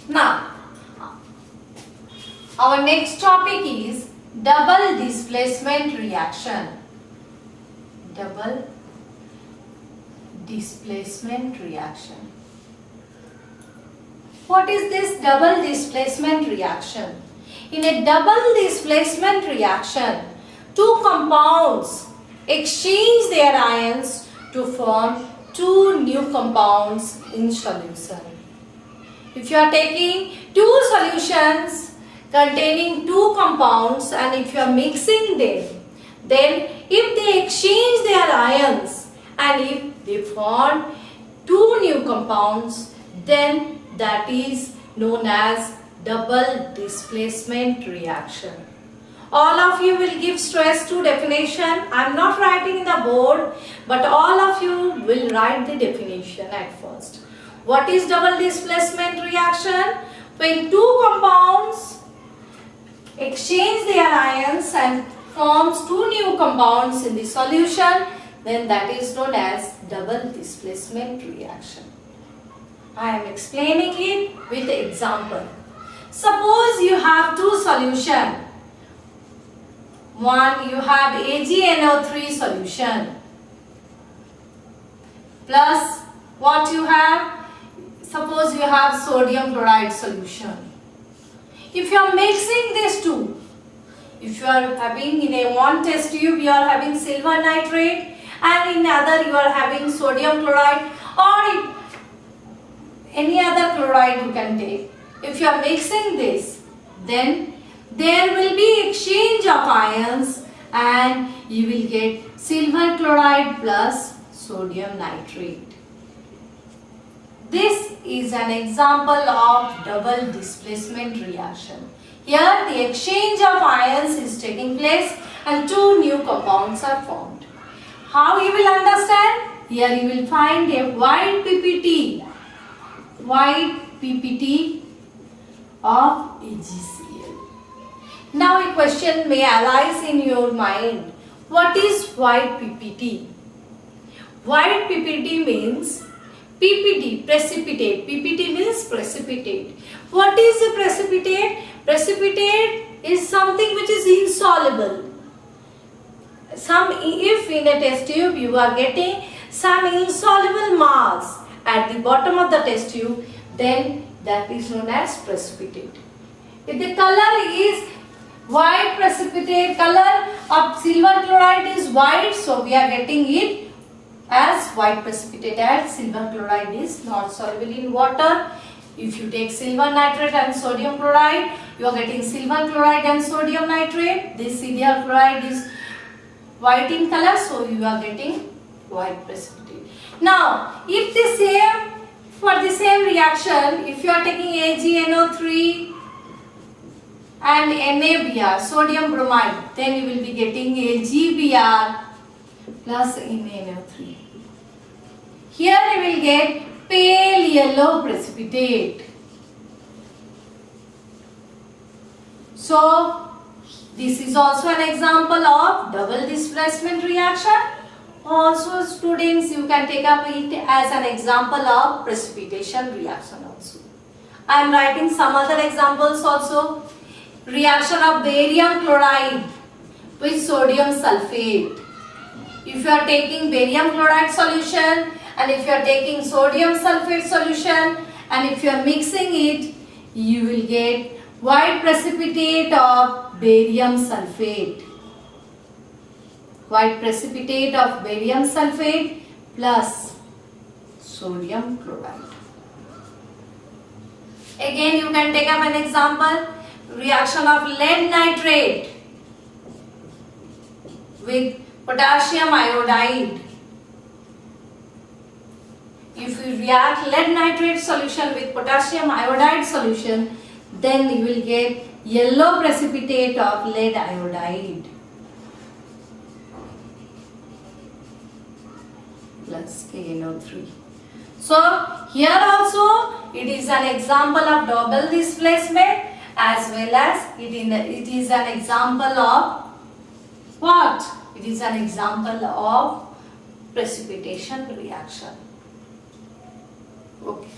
Now, our next topic is double displacement reaction. Double displacement reaction. What is this double displacement reaction? In a double displacement reaction, two compounds exchange their ions to form two new compounds in solution. If you are taking two solutions containing two compounds and if you are mixing them, then if they exchange their ions and if they form two new compounds, then that is known as double displacement reaction. All of you will give stress to definition. I am not writing in the board, but all of you will write the definition at first. What is double displacement reaction? When two compounds exchange their ions and forms two new compounds in the solution, then that is known as double displacement reaction. I am explaining it with example. Suppose you have two solutions. One, you have AgNO3 solution plus what you have? Suppose you have sodium chloride solution. If you are mixing these two, if you are having in a one test tube you are having silver nitrate and in other you are having sodium chloride or any other chloride you can take. If you are mixing this, then there will be exchange of ions and you will get silver chloride plus sodium nitrate. This is an example of double displacement reaction. Here the exchange of ions is taking place and two new compounds are formed. How you will understand? Here you will find a white PPT of AgCl. Now a question may arise in your mind. What is white PPT? White PPT means PPT, precipitate. PPT means precipitate. What is a precipitate? Precipitate is something which is insoluble. If in a test tube you are getting some insoluble mass at the bottom of the test tube, then that is known as precipitate. If the color is white precipitate, color of silver chloride is white, so we are getting it as white precipitate, as silver chloride is not soluble in water. If you take silver nitrate and sodium chloride, you are getting silver chloride and sodium nitrate. This silver chloride is white in color, so you are getting white precipitate. Now, for the same reaction, if you are taking AgNO3 and NaBr, sodium bromide, then you will be getting AgBr plus NaNO3. Here you will get pale yellow precipitate. So, this is also an example of double displacement reaction. Also, students, you can take up it as an example of precipitation reaction also. I am writing some other examples also. Reaction of barium chloride with sodium sulfate. If you are taking barium chloride solution and if you are taking sodium sulfate solution and if you are mixing it, you will get white precipitate of barium sulfate. White precipitate of barium sulfate plus sodium chloride. Again, you can take up an example. Reaction of lead nitrate with potassium iodide. If you react lead nitrate solution with potassium iodide solution, then you will get yellow precipitate of lead iodide plus KNO3. So here also it is an example of double displacement as well as it is an example of what? It is an example of precipitation reaction. Okay.